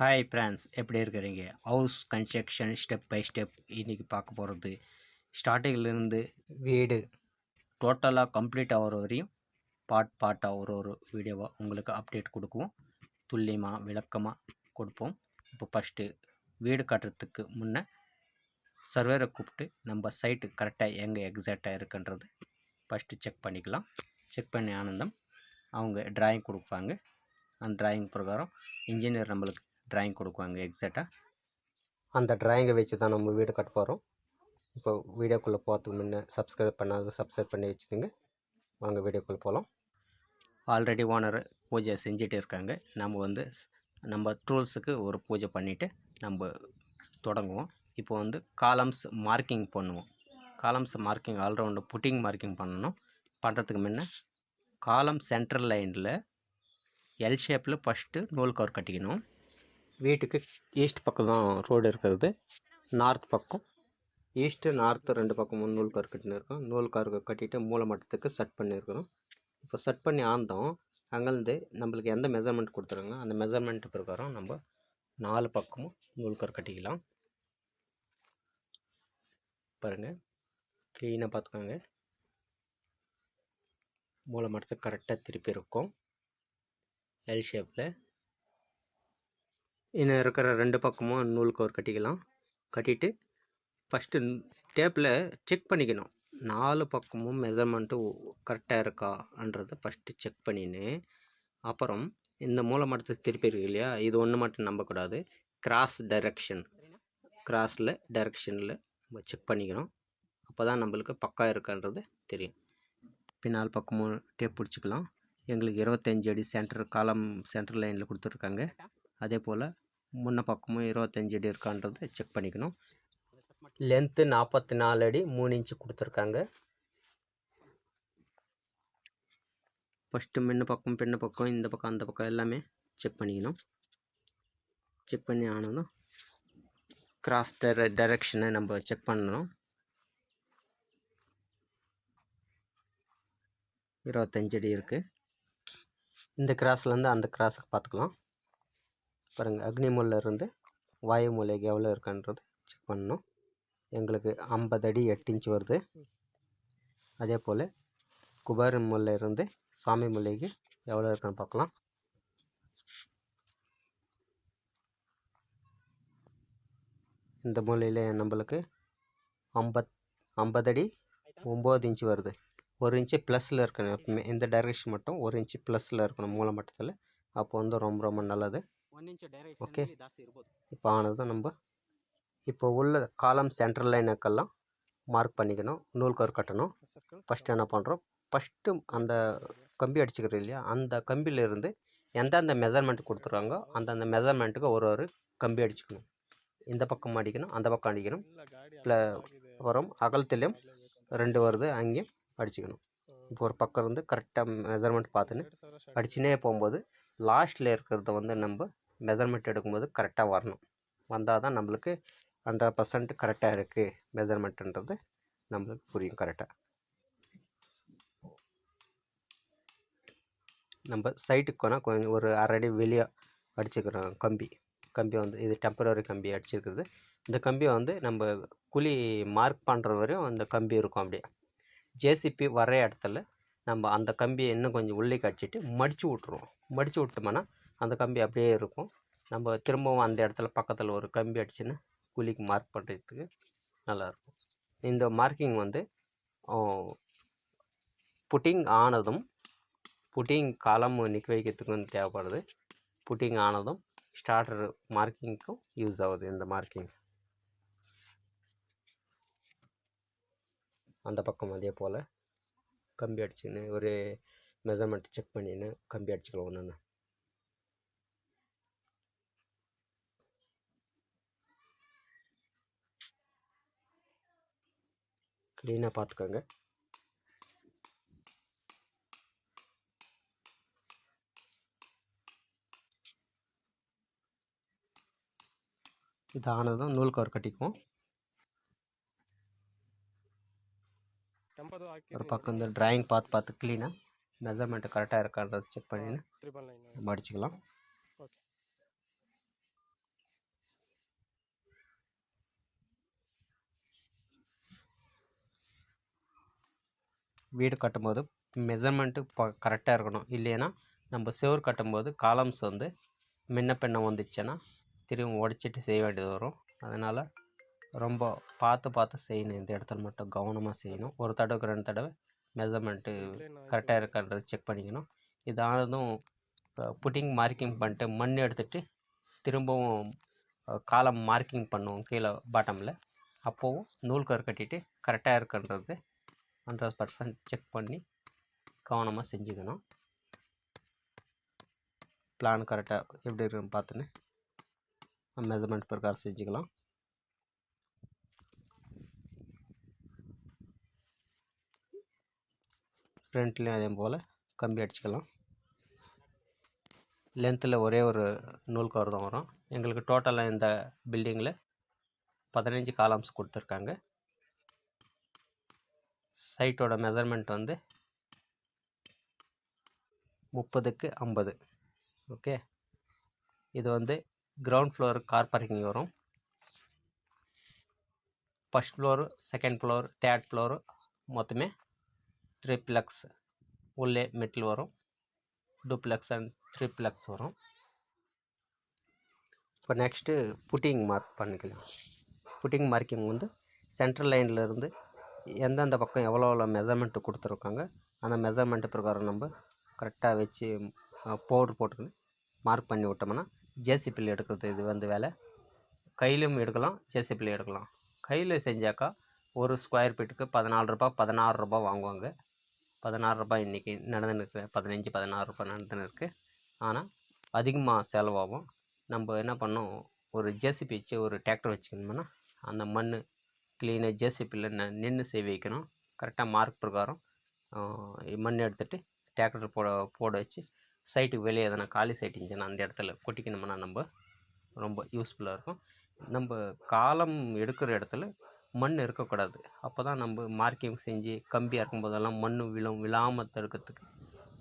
Hi friends, எப்படி இருக்கிறீங்க? House construction step by step இன்றைக்கி பார்க்க போகிறது. ஸ்டார்டிங்கிலேருந்து வீடு டோட்டலாக கம்ப்ளீட் ஆகிற வரையும் பார்ட்டாக ஒரு வீடியோவாக உங்களுக்கு அப்டேட் கொடுக்குவோம். துல்லியமாக விளக்கமாக கொடுப்போம். இப்போ ஃபஸ்ட்டு வீடு கட்டுறதுக்கு முன்னே சர்வேரை கூப்பிட்டு நம்ம சைட்டு கரெக்டாக எங்கே எக்ஸாக்டாக இருக்குன்றது ஃபஸ்ட்டு செக் பண்ணிக்கலாம். செக் பண்ணி ஆனந்தம் அவங்க டிராயிங் கொடுப்பாங்க. அந்த டிராயிங் பிரகாரம் இன்ஜினியர் நம்மளுக்கு டிராயிங் கொடுக்குவாங்க எக்ஸாக்டாக. அந்த டிராயிங்கை வச்சு தான் நம்ம வீடு கட்ட போகிறோம். இப்போ வீடியோக்குள்ளே போகிறதுக்கு முன்னே சப்ஸ்கிரைப் பண்ணாத சப்ஸ்கிரைப் பண்ணி வச்சுக்கோங்க. வாங்க வீடியோக்குள்ளே போகலாம். ஆல்ரெடி ஓனர் பூஜை செஞ்சுட்டு இருக்காங்க. நம்ம டூல்ஸுக்கு ஒரு பூஜை பண்ணிவிட்டு நம்ம தொடங்குவோம். இப்போ காலம்ஸ் மார்க்கிங் பண்ணுவோம். Columns marking all-round pudding marking பண்ணணும். பண்ணுறதுக்கு முன்னே காலம் சென்ட்ரல் லைனில் எல் ஷேப்பில் ஃபஸ்ட்டு நூல் கவர் கட்டிக்கணும். வீட்டுக்கு ஈஸ்ட் பக்கம் தான் ரோடு இருக்கிறது. நார்த் பக்கம் ஈஸ்ட்டு நார்த்து ரெண்டு பக்கமும் நூல் கவர் கட்டின்னு இருக்கோம். நூல் கவர் கட்டிட்டு மூல மட்டத்துக்கு செட் பண்ணியிருக்கணும். இப்போ செட் பண்ணி ஆந்தோம். அங்கேருந்து நம்மளுக்கு எந்த மெஷர்மெண்ட் கொடுத்துருங்க அந்த மெஷர்மெண்ட் பிரகாரம் நம்ம 4 பக்கமும் நூல் கவர் கட்டிக்கலாம். பாருங்கள், க்ளீனாக பார்த்துக்கோங்க. மூல மட்டத்துக்கு கரெக்டாக திருப்பி இருக்கும் எல் ஷேப்பில். இன்னும் இருக்கிற 2 பக்கமும் நூல் கவர் கட்டிக்கலாம். கட்டிட்டு ஃபஸ்ட்டு டேப்பில் செக் பண்ணிக்கணும். 4 பக்கமும் மெஷர்மெண்ட்டு கரெக்டாக இருக்கான்றதை ஃபஸ்ட்டு செக் பண்ணின்னு அப்புறம் இந்த மூல மட்டத்துக்கு திருப்பி இருக்கு இல்லையா, இது ஒன்று மட்டும் நம்பக்கூடாது. கிராஸில் டைரெக்ஷனில் நம்ம செக் பண்ணிக்கணும். அப்போ தான் நம்மளுக்கு பக்கா இருக்கான்றது தெரியும். பின்னால் பக்கமும் டேப் பிடிச்சிக்கலாம். எங்களுக்கு 25 அடி காலம் சென்டர் லைனில் கொடுத்துருக்காங்க. அதே போல் முன்ன பக்கமும் 25 அடி இருக்கான்றதை செக் பண்ணிக்கணும். லென்த்து 44 அடி 3 இன்ச்சு கொடுத்துருக்காங்க. ஃபஸ்ட்டு முன்ன பக்கம் பின்ன பக்கம் இந்த பக்கம் அந்த பக்கம் எல்லாமே செக் பண்ணிக்கணும். செக் பண்ணி ஆனதும் கிராஸ் டைரெக்ஷனை நம்ம செக் பண்ணணும். 25 அடி இருக்குது. இந்த கிராஸ்லேருந்து அந்த கிராஸுக்கு பார்த்துக்கலாம். பாருங்கள், அக்னி மூலையிலேருந்து வாயு மூலைக்கு எவ்வளோ இருக்கான்றது செக் பண்ணணும். எங்களுக்கு 50 அடி 8 இன்ச்சு வருது. அதே போல் குபேரன் மூலையிலேருந்து சாமி மூலைக்கு எவ்வளோ இருக்குன்னு பார்க்கலாம். இந்த மூலையில் நம்மளுக்கு 50 அடி 9 இன்ச்சு வருது. 1 இன்ச்சு ப்ளஸில் இருக்கணும். எப்பவுமே இந்த டைரெக்ஷன் மட்டும் 1 இன்ச்சு ப்ளஸில் இருக்கணும் மூல மட்டத்தில். அப்போ ரொம்ப ரொம்ப நல்லது. ஓகே, இப்போ ஆனது நம்ம இப்போ உள்ள காலம் சென்ட்ரல் லைனுக்கெல்லாம் மார்க் பண்ணிக்கணும். நூல் கவர் கட்டணும். ஃபஸ்ட்டு என்ன பண்ணுறோம், ஃபஸ்ட்டு அந்த கம்பி அடிச்சுக்கிறோம் இல்லையா, அந்த கம்பியிலேருந்து எந்தெந்த மெஷர்மெண்ட் கொடுத்துருக்காங்கோ அந்தந்த மெஷர்மெண்ட்டுக்கு ஒரு கம்பி அடிச்சுக்கணும். இந்த பக்கம் அடிக்கணும், அந்த பக்கம் அடிக்கணும். அப்புறம் அகலத்திலையும் 2 வருது, அங்கேயும் அடிச்சுக்கணும். இப்போ ஒரு பக்கம் இருந்து கரெக்டாக மெஷர்மெண்ட் பார்த்துன்னு அடிச்சுனே போகும்போது லாஸ்ட்டில் இருக்கிறத நம்ம மெஷர்மெண்ட் எடுக்கும்போது கரெக்டாக வரணும். வந்தால் தான் நம்மளுக்கு 100% கரெக்டாக இருக்குது மெஷர்மெண்ட்டுன்றது நம்மளுக்கு புரியும். கரெக்டாக நம்ம சைட்டுக்கு போனால் கொஞ்சம் ஒரு 1/2 அடி வெளியே அடிச்சுக்கிறோம். கம்பி இது டெம்பரரி கம்பி அடிச்சிருக்குது. இந்த கம்பியை நம்ம குழி மார்க் பண்ணுற வரையும் அந்த கம்பி இருக்கும். அப்படியே ஜேசிபி வர இடத்துல நம்ம அந்த கம்பியை இன்னும் கொஞ்சம் உள்ளே அடிச்சுட்டு மடித்து விட்ருவோம். மடித்து விட்டோம்னா அந்த கம்பி அப்படியே இருக்கும். நம்ம திரும்பவும் அந்த இடத்துல பக்கத்தில் ஒரு கம்பி அடிச்சுன்னு குழிக்கு மார்க் பண்ணுறதுக்கு நல்லாயிருக்கும். இந்த மார்க்கிங் புட்டிங் ஆனதும் புட்டிங் காலம் நிற்க வைக்கிறதுக்கும் தேவைப்படுது. புட்டிங் ஆனதும் ஸ்டார்டர் மார்க்கிங்க்கும் யூஸ் ஆகுது. இந்த மார்க்கிங் அந்த பக்கம் அதே போல் கம்பி அடிச்சுன்னு ஒரு மெஷர்மெண்ட் செக் பண்ணின்னு கம்பி அடிச்சுக்கலாம். ஒன்று க்ளீனாக பார்த்துக்கோங்க. இது ஆனதும் நூல் கவர் கட்டிக்குவோம். ஒரு பக்கம் இந்த டிராயிங் பார்த்து க்ளீனாக மெஷர்மெண்ட்டு கரெக்டாக இருக்கான்றதை செக் பண்ணின்னு நம்ம அடிச்சுக்கலாம். வீடு கட்டும்போது மெஷர்மெண்ட்டு கரெக்டாக இருக்கணும். இல்லைன்னா நம்ம செவுரு கட்டும்போது காலம்ஸ் வந்து முன்ன பின்ன வந்துச்சுன்னா திரும்ப உடச்சிட்டு செய்ய வேண்டியது வரும். அதனால் ரொம்ப பார்த்து செய்யணும். இந்த இடத்துல மட்டும் கவனமாக செய்யணும். ஒரு தடவைக்கு 2 தடவை மெஷர்மெண்ட்டு கரெக்டாக இருக்கான்றது செக் பண்ணிக்கணும். இதானதும் புட்டிங் மார்க்கிங் பண்ணிட்டு மண் எடுத்துகிட்டு திரும்பவும் காலம் மார்க்கிங் பண்ணுவோம் கீழே பாட்டமில். அப்போவும் நூல்கயிறு கட்டிட்டு கரெக்டாக இருக்குன்றது 100% செக் பண்ணி கவனமாக செஞ்சுக்கணும். பிளான் கரெக்டாக எப்படி இருக்குன்னு பார்த்துன்னு மெஷர்மெண்ட் பிரகாரம் செஞ்சுக்கலாம். ஃப்ரண்ட்லேயும் அதே போல் கம்பி அடிச்சுக்கலாம். லென்த்தில் ஒரே ஒரு நூல் கவர் தான் வரும். எங்களுக்கு டோட்டலாக இந்த பில்டிங்கில் 15 காலம்ஸ் கொடுத்துருக்காங்க. சைட்டோட மெஷர்மெண்ட் வந்து 30க்கு 50. ஓகே, இது வந்து கிரவுண்ட் ஃப்ளோர் கார் பார்க்கிங் வரும். First floor, second floor, third floor மொத்தமே ட்ரிப்ளெக்ஸ். உள்ளே மெட்டில் வரும். டூப்ளெக்ஸ் அண்ட் ட்ரிப்ளெக்ஸ் வரும். இப்போ நெக்ஸ்ட்டு புட்டிங் மார்க் பண்ணிக்கலாம். புட்டிங் மார்க்கிங் வந்து சென்ட்ரல் லைனில் இருந்து எந்தெந்த பக்கம் எவ்வளோ மெஷர்மெண்ட்டு கொடுத்துருக்காங்க அந்த மெஷர்மெண்ட்டு பிரகாரம் நம்ம கரெக்டாக வச்சு பவுட்ரு போட்டுக்கணும். மார்க் பண்ணி விட்டோம்னா ஜேசிபியில் எடுக்கிறது இது வந்து வேலை. கையிலும் எடுக்கலாம், ஜேசிபியில் எடுக்கலாம். கையில் செஞ்சாக்கா ஒரு ஸ்கொயர் ஃபீட்டுக்கு 14 ரூபா 16 ரூபா வாங்குவாங்க. 16 ரூபா இன்றைக்கி நடந்துன்னு இருக்குது. 15 16 ரூபா நடந்துன்னு இருக்குது. ஆனால் அதிகமாக செலவாகும். நம்ம என்ன பண்ணோம், ஒரு ஜேசிபி வச்சு ஒரு டிராக்டர் வச்சுக்கணும்னா அந்த மண் க்ளீனாக ஜேசிபியில் நின்று செய்ய வைக்கணும். கரெக்டாக மார்க் பிரகாரம் மண் எடுத்துகிட்டு டிராக்டர் போட வச்சு சைட்டுக்கு வெளியே எதனா காலி சைட் இருந்துச்சுன்னா அந்த இடத்துல கொட்டிக்கணும்னா நம்ம ரொம்ப யூஸ்ஃபுல்லாக இருக்கும். நம்ம காலம் எடுக்கிற இடத்துல மண் இருக்கக்கூடாது. அப்போ தான் நம்ம மார்க்கிங் செஞ்சு கம்பியாக இருக்கும்போதெல்லாம் மண் விழாமல் தடுக்கிறதுக்கு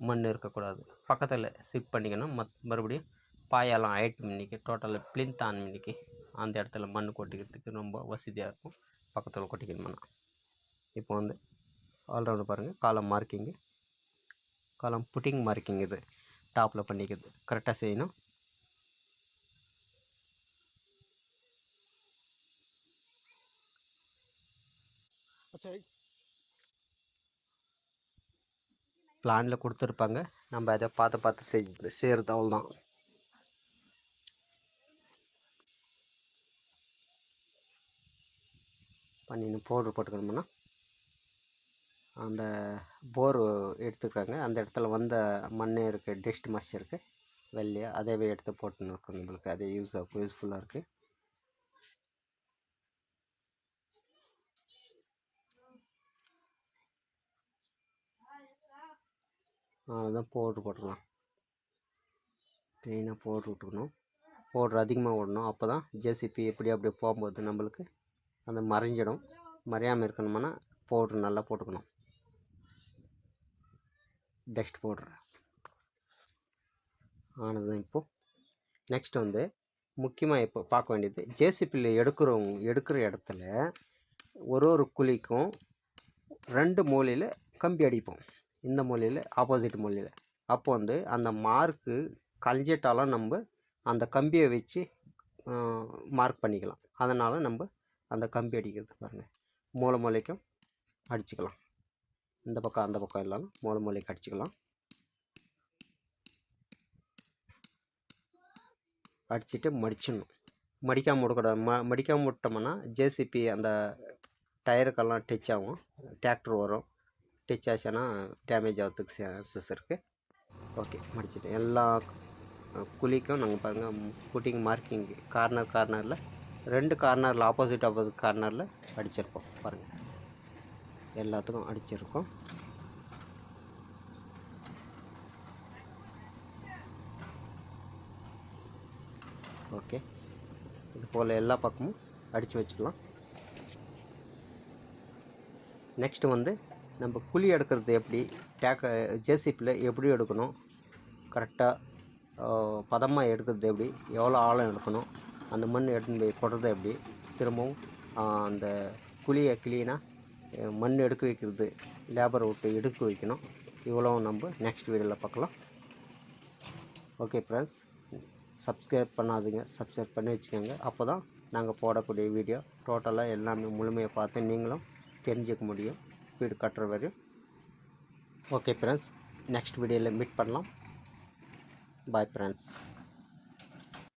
மண் இருக்கக்கூடாது. பக்கத்தில் ஷிஃப்ட் பண்ணிக்கணும். மறுபடியும் பாயெல்லாம் ஹைட் மின்னிக்கு டோட்டலாக பிளிந்த் ஆன் மின்னிக்கு அந்த இடத்துல மண் கொட்டிக்கிறதுக்கு ரொம்ப வசதியாக இருக்கும். பக்கத்தில் கொட்டிக்கணும்னா இப்போ வந்து ஆல்ரவுண்டு பாருங்கள். காலம் மார்க்கிங்கு, காலம் புட்டிங் மார்க்கிங் இது டாப்பில் பண்ணிக்கிறது கரெக்டாக செய்யணும். பிளானில் கொடுத்துருப்பாங்க. நம்ம அதை பார்த்து செய்கிறது அவ்வளோதான். பண்ணின்னு பவுட்ரு போட்டுக்கணும்னா அந்த போர் எடுத்துக்கிறாங்க. அந்த இடத்துல வந்த மண் இருக்குது, டஸ்ட் மாய்ச்சர் இருக்குது வெள்ளையாக, அதேவே எடுத்து போட்டுன்னு இருக்கும். நம்மளுக்கு அதே யூஸ்ஃபுல்லாக இருக்குது. அதுதான் பவுட்ரு போட்டுக்கலாம். க்ளீனாக பவுட்ரு விட்டுக்கணும். பவுட்ரு அதிகமாக விடணும். அப்போ தான் ஜேசிபி அப்படியே போகும்போது நம்மளுக்கு அந்த மறைஞ்சிடும். மறையாமல் இருக்கணும்னா பவுட்ரு நல்லா போட்டுக்கணும். டஸ்ட் பவுட்ரு ஆனது தான். இப்போது நெக்ஸ்ட் வந்து முக்கியமாக இப்போ பார்க்க வேண்டியது, ஜேசிபியில் எடுக்கிற இடத்துல ஒரு குழிக்கும் 2 மூலையில் கம்பி அடிப்போம். இந்த மூலையில் ஆப்போசிட் மூலையில். அப்போ வந்து அந்த மார்க்கு கழிஞ்சிட்டாலும் நம்ம அந்த கம்பியை வச்சு மார்க் பண்ணிக்கலாம். அதனால் நம்ம அந்த கம்பி அடிக்கிறது பாருங்கள், மூலைக்கும் அடிச்சுக்கலாம். இந்த பக்கம் அந்த பக்கம் இல்லாமல் மூலைக்கு அடிச்சுக்கலாம். அடிச்சுட்டு மடிச்சிடணும். மடிக்காமல் விடக்கூடாது. மடிக்காமல் விட்டோம்னா ஜேசிபி அந்த டயருக்கெல்லாம் டச் ஆகும், டிராக்டர் வரும். டச் ஆச்சுன்னா டேமேஜ் ஆகிறதுக்கு சான்சஸ் இருக்குது. ஓகே, மடிச்சுட்டு எல்லா குழிக்கும் நாங்கள் பாருங்கள் புட்டிங் மார்க்கிங் கார்னரில் 2 கார்னரில் ஆப்போசிட் கார்னரில் அடிச்சிருப்போம் பாருங்கள். எல்லாத்துக்கும் அடிச்சிருக்கோம். ஓகே, இது போல் எல்லா பக்கமும் அடித்து வச்சுக்கலாம். நெக்ஸ்ட்டு வந்து நம்ம குழி எடுக்கிறது எப்படி, ஜேசிபியில் எப்படி எடுக்கணும், கரெக்டாக பதமாக எடுக்கிறது எப்படி, எவ்வளோ ஆழம் எடுக்கணும், அந்த மண் எடுத்துன்னு போய் போடுறது எப்படி, திரும்பவும் அந்த குழியை க்ளீனாக மண் எடுக்க வைக்கிறது, லேபரை விட்டு எடுக்க வைக்கணும். இவ்வளோ நம்ம நெக்ஸ்ட் வீடியோவில் பார்க்கலாம். ஓகே ஃப்ரெண்ட்ஸ், சப்ஸ்கிரைப் பண்ணாதீங்க, சப்ஸ்கிரைப் பண்ணி வச்சுக்கோங்க. அப்போ தான் நாங்கள் போடக்கூடிய வீடியோ டோட்டலாக எல்லாமே முழுமையாக பார்த்து நீங்களும் தெரிஞ்சுக்க முடியும் வீடு கட்டுற வரையும். ஓகே ஃப்ரெண்ட்ஸ், நெக்ஸ்ட் வீடியோவில் மீட் பண்ணலாம். Bye friends.